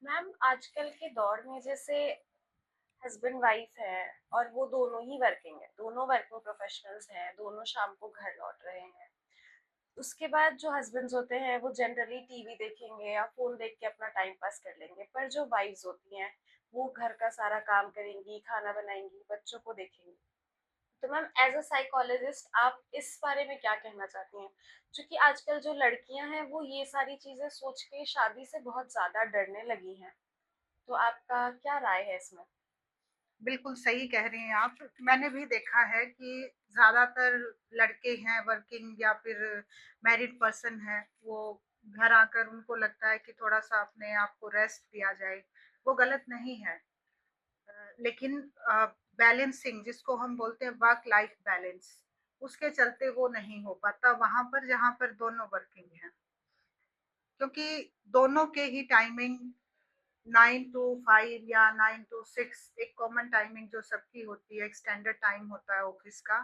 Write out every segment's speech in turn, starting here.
Ma'am आजकल के दौर में जैसे हस्बैंड वाइफ है और वो दोनों ही वर्किंग है, दोनों वर्किंग प्रोफेशनल्स हैं, दोनों शाम को घर लौट रहे हैं। उसके बाद जो हस्बैंड्स होते हैं वो जनरली टीवी देखेंगे या फोन देख के अपना टाइम पास कर लेंगे, पर जो वाइफ्स होती हैं वो घर का सारा काम करेंगी, खाना बनाएंगी, बच्चों को देखेंगी। तो मैम एज अ साइकोलॉजिस्ट आप इस बारे में क्या कहना चाहती हैं? क्योंकि आजकल जो लड़कियां हैं वो ये सारी चीजें सोच के शादी से बहुत ज्यादा डरने लगी हैं। तो आपका क्या राय है इसमें? बिल्कुल सही कह रही हैं आप। मैंने भी देखा है कि ज़्यादातर लड़के हैं वर्किंग या फिर मैरिड पर्सन हैं, वो घर आकर उनको लगता है कि थोड़ा-सा अपने आप को रेस्ट दिया जाए। वो गलत नहीं है। लेकिन बैलेंसिंग जिसको हम बोलते हैं वर्क लाइफ बैलेंस, उसके चलते वो नहीं हो पाता वहाँ पर जहाँ पर दोनों वर्किंग हैं। क्योंकि दोनों के ही टाइमिंग 9 टू 5 या 9 टू 6 एक कॉमन टाइमिंग जो सबकी होती है, एक स्टैंडर्ड टाइम होता है ऑफिस का,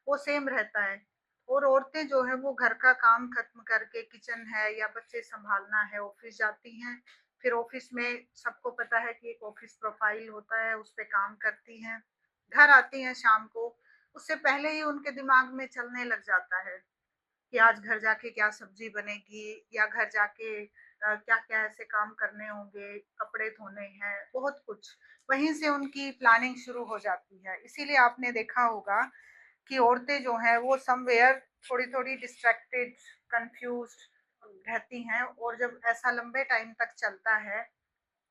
वो सेम रहता है। और औरतें जो है वो घर का काम खत्म करके किचन है या बच्चे संभालना है ऑफिस जाती हैं। फिर ऑफिस में सबको पता है कि एक ऑफिस प्रोफाइल होता है, उस पे काम करती हैं। घर आती हैं शाम को, उससे पहले ही उनके दिमाग में चलने लग जाता है कि आज घर जाके क्या सब्जी बनेगी या घर जाके क्या-क्या ऐसे काम करने होंगे, कपड़े धोने हैं, बहुत कुछ। वहीं से उनकी प्लानिंग शुरू हो जाती है। इसीलिए आपने देखा होगा कि औरतें जो हैं वो समव्हेयर थोड़ी-थोड़ी डिस्ट्रैक्टेड, कन्फ्यूज़्ड रहती हैं और जब ऐसा लंबे टाइम तक चलता है,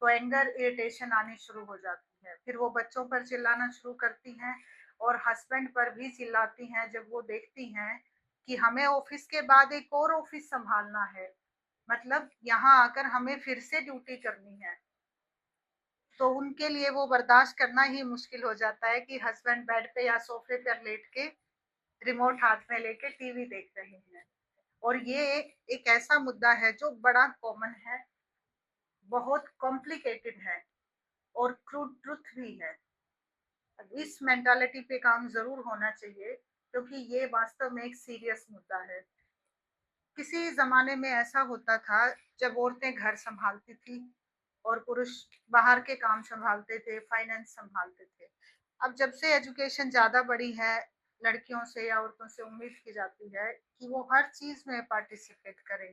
तो एंगर, इरिटेशन आनी शुरू हो जाती है। फिर वो बच्चों पर चिल्लाना शुरू करती हैं और हस्बैंड पर भी चिल्लाती हैं जब वो देखती हैं कि हमें ऑफिस के बाद एक और ऑफिस सँभालना है। मतलब यहाँ आकर हमें फिर से ड्यूटी करनी है। तो उनके लिए वो बर्दाश्त करना ही मुश्किल हो जाता है कि हस्बैंड बेड पे या सोफे पर लेट के रिमोट हाथ में लेके टीवी देख रहे हैं। और ये एक ऐसा मुद्दा है जो बड़ा कॉमन है, बहुत कॉम्प्लिकेटेड है और क्रूड ट्रुथ भी है। इस मेंटालिटी पे काम ज़रूर होना चाहिए क्योंकि ये वास्तव में एक सीरियस मुद्दा है। किसी ज़माने में ऐसा होता था जब औरतें घर सँभालती थी और पुरुष बाहर के काम सँभालते थे, फाइनेंस सँभालते थे। अब जब से एजुकेशन ज़्यादा बढ़ी है, लड़कियों से या औरतों से उम्मीद की जाती है कि वो हर चीज़ में पार्टिसिपेट करें,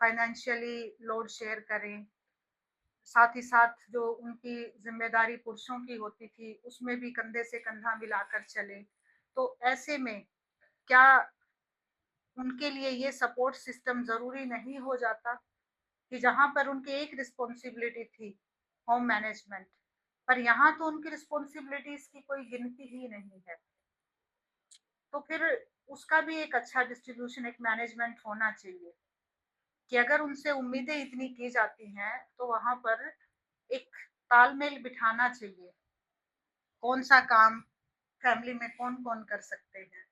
फाइनेंशियली लोड शेयर करें, साथ ही साथ जो उनकी ज़िम्मेदारी पुरुषों की होती थी, उसमें भी कंधे से कंधा मिलाकर चलें। तो ऐसे में क्या उनके लिए ये सपोर्ट सिस्टम ज़रूरी नहीं हो जाता कि जहाँ पर उनकी एक रिस्पॉन्सिबिलिटी थी, होम मैनेजमेंट, पर यहाँ तो उनकी रिस्पॉन्सिबिलिटीज़ की कोई गिनती ही नहीं है। तो फिर उसका भी एक अच्छा डिस्ट्रीब्यूशन, एक मैनेजमेंट होना चाहिए कि अगर उनसे उम्मीदें इतनी की जाती हैं, तो वहाँ पर एक तालमेल बिठाना चाहिए। कौन-सा काम फैमिली में कौन-कौन कर सकते हैं।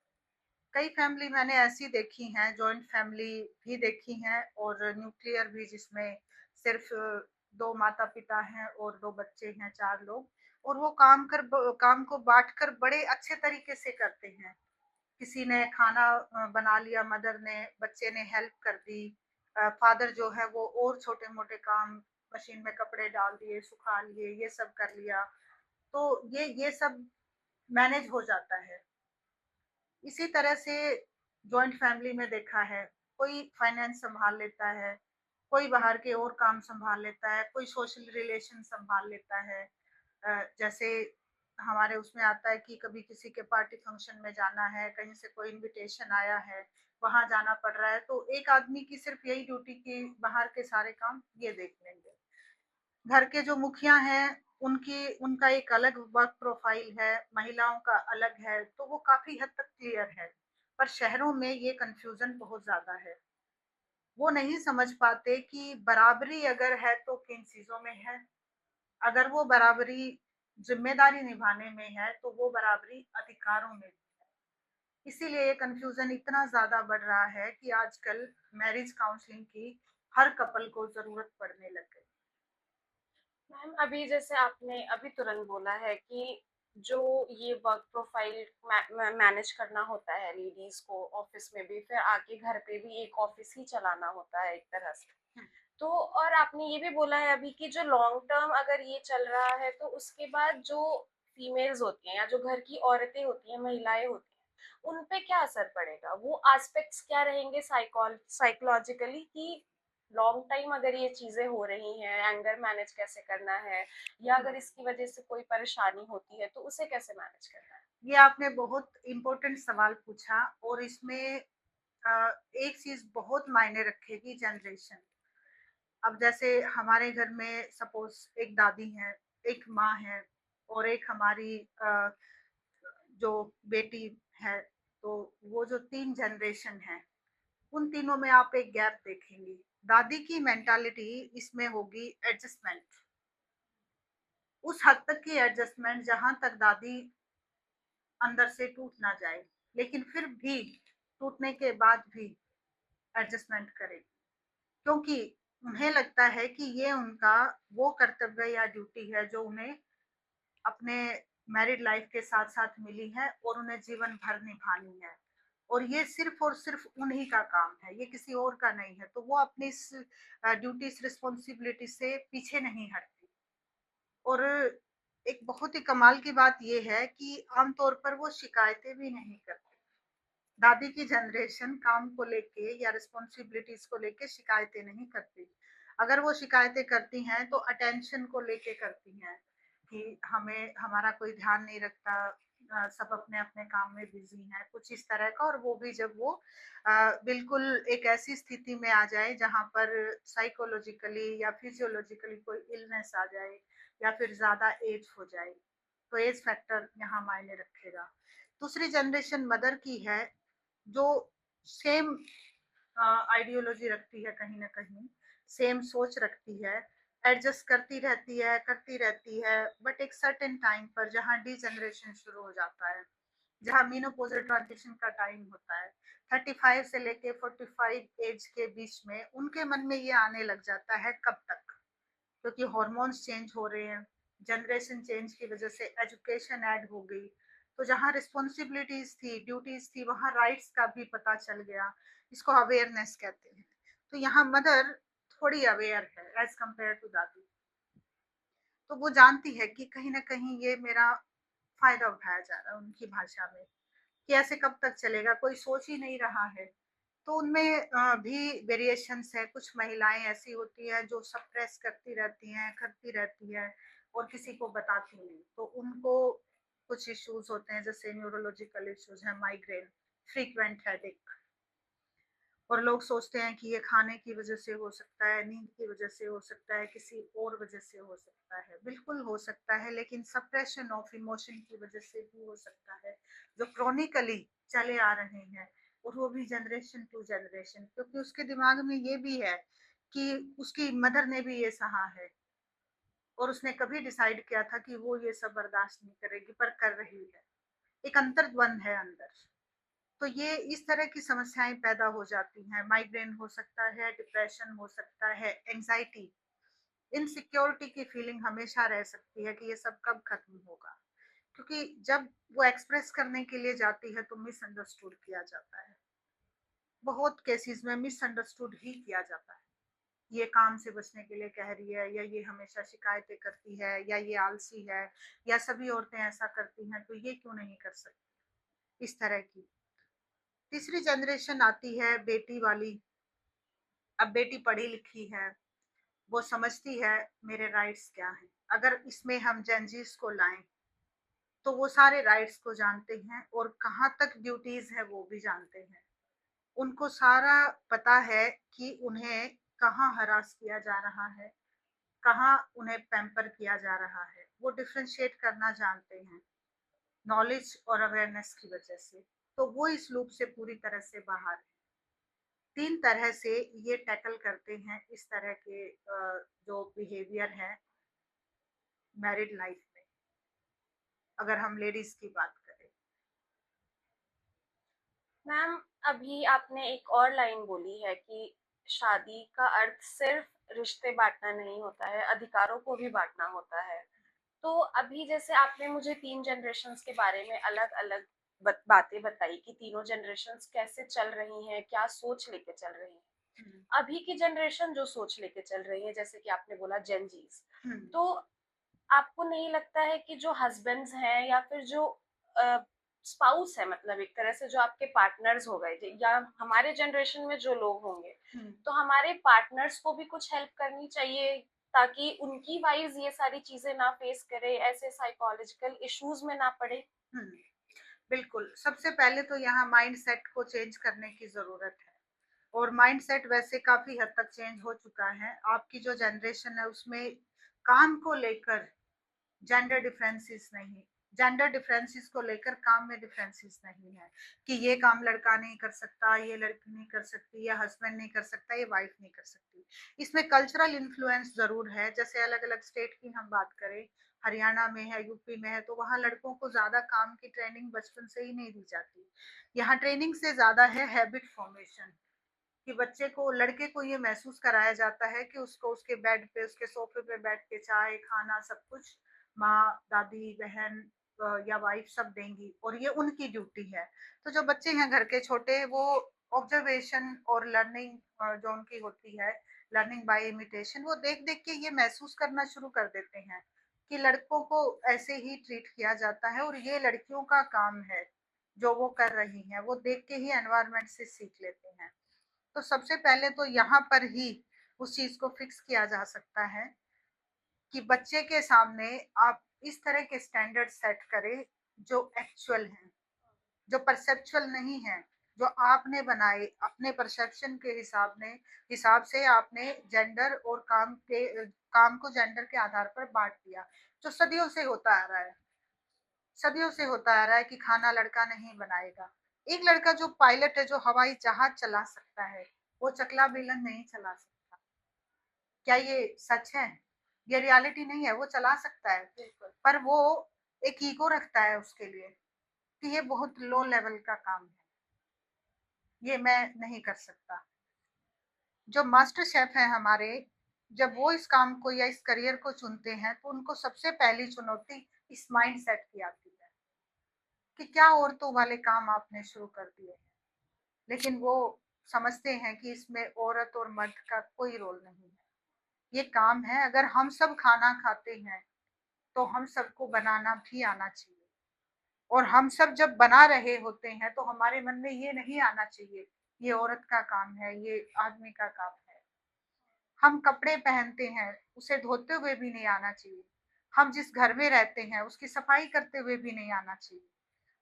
कई फैमिली मैंने ऐसी देखी हैं, जॉइंट फैमिली भी देखी हैं और न्यूक्लियर भी जिसमें सिर्फ़ 2 माता-पिता हैं और 2 बच्चे हैं, 4 लोग और वो काम को बाँट कर बड़े अच्छे तरीके से करते हैं। किसी ने खाना बना लिया, मदर ने, बच्चे ने हेल्प कर दी। फादर जो है वो और छोटे-मोटे काम मशीन में कपड़े डाल दिए, सुखा लिए, ये सब कर लिया। तो ये सब मैनेज हो जाता है। इसी तरह से जॉइंट फैमिली में देखा है, कोई फाइनेंस सँभाल लेता है, कोई बाहर के और काम सँभाल लेता है, कोई सोशल रिलेशन सँभाल लेता है। जैसे हमारे उसमें आता है कि कभी किसी के पार्टी फंक्शन में जाना है, कहीं से कोई इन्विटेशन आया है, वहाँ जाना पड़ रहा है, तो एक आदमी की सिर्फ़ यही ड्यूटी कि बाहर के सारे काम ये देख लेंगे। घर के जो मुखिया हैं, उनका एक अलग वर्क प्रोफाइल है, महिलाओं का अलग है, तो वो काफ़ी हद तक क्लियर है। पर शहरों में ये कन्फ्यूज़न बहुत ज़्यादा है। वो नहीं समझ पाते कि बराबरी अगर है तो किन चीज़ों में है, अगर वो बराबरी ज़िम्मेदारी निभाने में है, तो वो बराबरी अधिकारों में भी है। इसीलिए ये कन्फ्यूज़न इतना ज़्यादा बढ़ रहा है कि आजकल मैरिज काउंसलिंग की हर कपल को ज़रूरत पड़ने लग गई। मैम अभी जैसे आपने अभी तुरंत बोला है कि जो ये वर्क प्रोफाइल मैनेज करना होता है लेडीज को ऑफिस में भी, फिर आके घर पे भी एक ऑफिस ही चलाना होता है एक तरह से। तो और आपने ये भी बोला है अभी कि जो लॉन्ग टर्म अगर ये चल रहा है तो उसके बाद जो फीमेल्स होती हैं या जो घर की औरतें होती हैं, महिलाएं होती हैं, उन पे क्या असर पड़ेगा, वो एस्पेक्ट्स क्या रहेंगे साइकोलॉजिकली, कि लॉन्ग टाइम अगर ये चीजें हो रही हैं, एंगर मैनेज कैसे करना है, या अगर इसकी वजह से कोई परेशानी होती है तो उसे कैसे मैनेज करना है। ये आपने बहुत इम्पोर्टेंट सवाल पूछा, और इसमें एक चीज बहुत मायने रखेगी, जनरेशन। अब जैसे हमारे घर में सपोज एक दादी है, एक माँ है, और एक हमारी जो बेटी है, तो वो जो 3 जनरेशन है, उन तीनों में आप एक गैप देखेंगे। दादी की मेंटालिटी इसमें होगी एडजस्टमेंट, उस हद तक की एडजस्टमेंट जहां तक दादी अंदर से टूट ना जाए, लेकिन फिर भी टूटने के बाद भी एडजस्टमेंट करेगी, क्योंकि उन्हें लगता है कि ये उनका वो कर्तव्य या ड्यूटी है जो उन्हें अपने मैरिड लाइफ के साथ साथ मिली है, और उन्हें जीवन भर निभानी है, और ये सिर्फ और सिर्फ उन्हीं का काम है, ये किसी और का नहीं है। तो वो अपनी इस ड्यूटी, इस रिस्पॉन्सिबिलिटी से पीछे नहीं हटती। और एक बहुत ही कमाल की बात ये है कि आमतौर पर वो शिकायतें भी नहीं करती। दादी की जनरेशन काम को लेके या रिस्पॉन्सिबिलिटीज को लेके शिकायतें नहीं करती। अगर वो शिकायतें करती हैं तो अटेंशन को लेके करती हैं, कि हमें हमारा कोई ध्यान नहीं रखता, सब अपने अपने काम में बिजी हैं, कुछ इस तरह का। और वो भी जब वो बिल्कुल एक ऐसी स्थिति में आ जाए जहां पर साइकोलॉजिकली या फिजियोलॉजिकली कोई इलनेस आ जाए, या फिर ज्यादा एज हो जाए, तो एज फैक्टर यहाँ मायने रखेगा। दूसरी जनरेशन मदर की है, जो सेम आइडियोलॉजी रखती है, कहीं ना कहीं सेम सोच रखती है, एडजस्ट करती रहती है, बट एक सर्टेन टाइम पर जहाँ डी जनरेशन शुरू हो जाता है, जहाँ मीनोपॉजल ट्रांजिशन का टाइम होता है, 35 से लेके 45 एज के बीच में, उनके मन में ये आने लग जाता है कब तक, क्योंकि हॉर्मोन्स चेंज हो रहे हैं, जनरेशन चेंज की वजह से एजुकेशन ऐड हो गई, तो जहाँ रिस्पॉन्सिबिलिटीज थी, ड्यूटीज थी, वहाँ राइट्स का भी पता चल गया। इसको अवेयरनेस कहते हैं। तो यहाँ मदर थोड़ी अवेयर है एज कंपेयर टू दादी। तो वो जानती है कि कहीं ना कहीं ये मेरा फायदा उठाया जा रहा है, उनकी भाषा में, कि ऐसे कब तक चलेगा, कोई सोच ही नहीं रहा है। तो उनमें भी वेरिएशंस है। कुछ महिलाएं ऐसी होती हैं जो सप्रेस करती रहती है, और किसी को बताती नहीं, तो उनको कुछ इश्यूज होते हैं, जैसे न्यूरोलॉजिकल इश्यूज है, माइग्रेन, फ्रीक्वेंट हेडेक। और लोग सोचते हैं कि ये खाने की वजह से हो सकता है, नींद की वजह से हो सकता है, किसी और वजह से हो सकता है। बिल्कुल हो सकता है, लेकिन सप्रेशन ऑफ इमोशन की वजह से भी हो सकता है, जो क्रॉनिकली चले आ रहे हैं, और वो भी जनरेशन टू जनरेशन, क्योंकि उसके दिमाग में ये भी है कि उसकी मदर ने भी ये सहा है, और उसने कभी डिसाइड किया था कि वो ये सब बर्दाश्त नहीं करेगी, पर कर रही है। एक अंतर्द्वंद है अंदर। तो ये इस तरह की समस्याएं पैदा हो जाती हैं। माइग्रेन हो सकता है, डिप्रेशन हो सकता है, एंजाइटी, इनसिक्योरिटी की फीलिंग हमेशा रह सकती है कि ये सब कब खत्म होगा, क्योंकि जब वो एक्सप्रेस करने के लिए जाती है तो मिसअंडरस्टूड किया जाता है। बहुत केसेस में मिसअंडरस्टूड ही किया जाता है। ये काम से बचने के लिए कह रही है, या ये हमेशा शिकायतें करती है, या ये आलसी है, या सभी औरतें ऐसा करती हैं तो ये क्यों नहीं कर सकती, इस तरह की। तीसरी जनरेशन आती है बेटी वाली। अब बेटी पढ़ी लिखी है, वो समझती है मेरे राइट्स क्या हैं। अगर इसमें हम जेनजीज को लाएं, तो वो सारे राइट्स को जानते हैं, और कहाँ तक ड्यूटीज है वो भी जानते हैं। उनको सारा पता है कि उन्हें कहाँ हरास किया जा रहा है, कहाँ उन्हें पैम्पर किया जा रहा है। वो डिफ्रेंशिएट करना जानते हैं, नॉलेज और अवेयरनेस की वजह से। तो वो इस लूप से पूरी तरह से बाहर है। 3 तरह से ये टैकल करते हैं इस तरह के जो बिहेवियर है मैरिड लाइफ में, अगर हम लेडीज की बात करें। मैम, अभी आपने एक और लाइन बोली है कि शादी का अर्थ सिर्फ रिश्ते बांटना नहीं होता है, अधिकारों को भी बांटना होता है। तो अभी जैसे आपने मुझे 3 जनरेशंस के बारे में अलग-अलग बातें बताई कि तीनों जनरेशंस कैसे चल रही हैं, क्या सोच लेके चल रही हैं। हम्म, अभी की जनरेशन जो सोच लेके चल रही है, जैसे कि आपने बोला जेन जीज, हम्म, तो आपको नहीं लगता है कि जो हस्बैंड्स हैं या फिर जो स्पाउस है, मतलब एक तरह से जो आपके पार्टनर्स हो गए या हमारे जनरेशन में जो लोग होंगे, हम्म, तो हमारे पार्टनर्स को भी कुछ हेल्प करनी चाहिए ताकि उनकी वाइज ये सारी चीजें ना फेस करे, ऐसे साइकोलॉजिकल इश्यूज में ना पड़े। हम्म, बिल्कुल। सबसे पहले तो यहाँ माइंड सेट को चेंज करने की जरूरत है, और माइंड सेट वैसे काफी हद तक चेंज हो चुका है। आपकी जो जनरेशन है उसमें काम को लेकर जेंडर डिफरेंसेस नहीं, जेंडर डिफरेंसेस को लेकर काम में डिफरेंसेस नहीं है कि ये काम लड़का नहीं कर सकता, ये लड़की नहीं कर सकती, या हस्बैंड नहीं कर सकता, ये वाइफ नहीं कर सकती। इसमें कल्चरल इन्फ्लुएंस जरूर है। जैसे अलग अलग स्टेट की हम बात करें, हरियाणा में है, यूपी में है, तो वहाँ लड़कों को ज्यादा काम की ट्रेनिंग बचपन से ही नहीं दी जाती। यहाँ ट्रेनिंग से ज्यादा है हैबिट फॉर्मेशन, कि बच्चे को, लड़के को ये महसूस कराया जाता है कि उसको उसके बेड पे, उसके सोफे पे बैठ के चाय खाना सब कुछ माँ, दादी, बहन या वाइफ सब देंगी, और ये उनकी ड्यूटी है। तो जो बच्चे हैं घर के छोटे, वो ऑब्जर्वेशन और लर्निंग जो उनकी होती है, लर्निंग बाय इमिटेशन, वो देख देख के ये महसूस करना शुरू कर देते हैं कि लड़कों को ऐसे ही ट्रीट किया जाता है और ये लड़कियों का काम है। जो वो कर रही हैं वो देख के ही एनवायरमेंट से सीख लेते हैं। तो सबसे पहले तो यहाँ पर ही उस चीज को फिक्स किया जा सकता है कि बच्चे के सामने आप इस तरह के स्टैंडर्ड सेट करें जो एक्चुअल हैं, जो परसेप्चुअल नहीं है, जो आपने बनाए अपने परसेप्शन के हिसाब से आपने जेंडर और काम को जेंडर के आधार पर बांट दिया, जो सदियों से होता आ रहा है। सदियों से होता आ रहा है कि खाना लड़का नहीं बनाएगा। एक लड़का जो पायलट है, जो हवाई जहाज चला सकता है, वो चकला बेलन नहीं चला सकता। क्या ये सच है? ये रियलिटी नहीं है। वो चला सकता है, पर वो एक ईगो रखता है उसके लिए कि ये बहुत लो लेवल का काम है, ये मैं नहीं कर सकता। जो मास्टर शेफ है हमारे, जब वो इस काम को या इस करियर को चुनते हैं, तो उनको सबसे पहली चुनौती इस माइंड सेट की आती है कि क्या औरतों वाले काम आपने शुरू कर दिए हैं। लेकिन वो समझते हैं कि इसमें औरत और मर्द का कोई रोल नहीं है, ये काम है। अगर हम सब खाना खाते हैं तो हम सबको बनाना भी आना चाहिए, और हम सब जब बना रहे होते हैं तो हमारे मन में ये नहीं आना चाहिए ये औरत का काम है, ये आदमी का काम है। हम कपड़े पहनते हैं, उसे धोते हुए भी नहीं आना चाहिए। हम जिस घर में रहते हैं उसकी सफाई करते हुए भी नहीं आना चाहिए।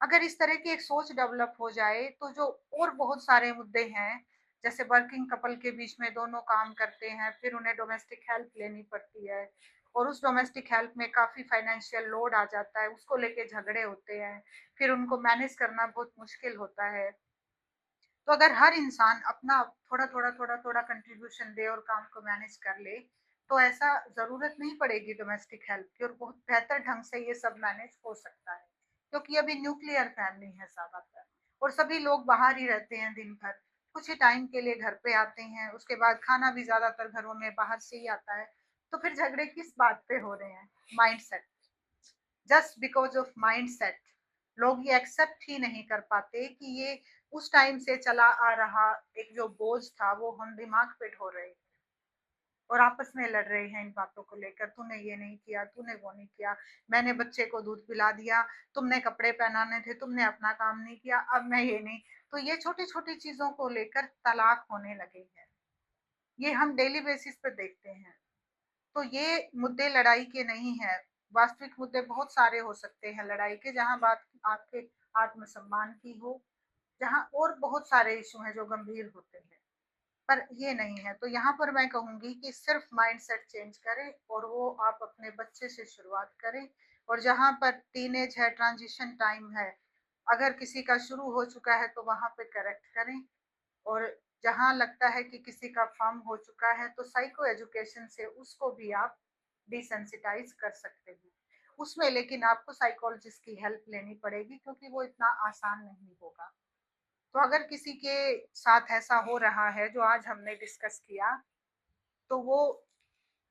अगर इस तरह की एक सोच डेवलप हो जाए तो जो और बहुत सारे मुद्दे हैं, जैसे वर्किंग कपल के बीच में दोनों काम करते हैं, फिर उन्हें डोमेस्टिक हेल्प लेनी पड़ती है, और उस डोमेस्टिक हेल्प में काफी फाइनेंशियल लोड आ जाता है, उसको लेके झगड़े होते हैं, फिर उनको मैनेज करना बहुत मुश्किल होता है। तो अगर हर इंसान अपना थोड़ा थोड़ा कंट्रीब्यूशन दे और काम को मैनेज कर ले, तो ऐसा जरूरत नहीं पड़ेगी डोमेस्टिक हेल्प की, और बहुत बेहतर ढंग से ये सब मैनेज हो सकता है। क्योंकि अभी न्यूक्लियर फैमिली है ज्यादातर, और सभी लोग बाहर ही रहते हैं दिन भर, कुछ ही टाइम के लिए घर पे आते हैं, उसके बाद खाना भी ज्यादातर घरों में बाहर से ही आता है। तो फिर झगड़े किस बात पे हो रहे हैं? Mind set. Just because of mind set लोग ये एक्सेप्ट ही नहीं कर पाते कि ये उस टाइम से चला आ रहा एक जो बोझ था वो हम दिमाग पे ढो रहे हैं, और आपस में लड़ रहे हैं इन बातों को लेकर। तूने ये नहीं किया, तूने वो नहीं किया, मैंने बच्चे को दूध पिला दिया, तुमने कपड़े पहनाने थे, तुमने अपना काम नहीं किया, अब मैं ये नहीं। तो ये छोटी छोटी चीजों को लेकर तलाक होने लगे हैं, ये हम डेली बेसिस पे देखते हैं। तो ये मुद्दे लड़ाई के नहीं है। वास्तविक मुद्दे बहुत सारे हो सकते हैं लड़ाई के, जहां बात आपके आत्मसम्मान की हो, जहां और बहुत सारे इशू हैं जो गंभीर होते हैं, पर ये नहीं है। तो यहाँ पर मैं कहूंगी कि सिर्फ माइंडसेट चेंज करें, और वो आप अपने बच्चे से शुरुआत करें। और जहाँ पर टीनेज है, ट्रांजिशन टाइम है, अगर किसी का शुरू हो चुका है तो वहां पे करेक्ट करें, और जहाँ लगता है कि किसी का फॉर्म हो चुका है तो साइको एजुकेशन से उसको भी आप डिसेंसिटाइज कर सकते हैं उसमें। लेकिन आपको साइकोलॉजिस्ट की हेल्प लेनी पड़ेगी, क्योंकि वो इतना आसान नहीं होगा। तो अगर किसी के साथ ऐसा हो रहा है जो आज हमने डिस्कस किया, तो वो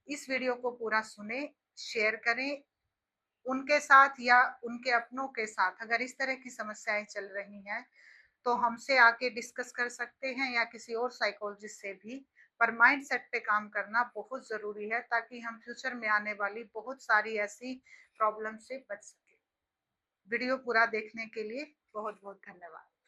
इस वीडियो को पूरा सुने, शेयर करें, उनके साथ या उनके अपनों के साथ अगर इस तरह की समस्याएं चल रही हैं तो हमसे आके डिस्कस कर सकते हैं या किसी और साइकोलॉजिस्ट से भी। पर माइंड सेट पे काम करना बहुत ज़रूरी है ताकि हम फ्यूचर में आने वाली बहुत सारी ऐसी प्रॉब्लम से बच सके। वीडियो पूरा देखने के लिए बहुत बहुत धन्यवाद।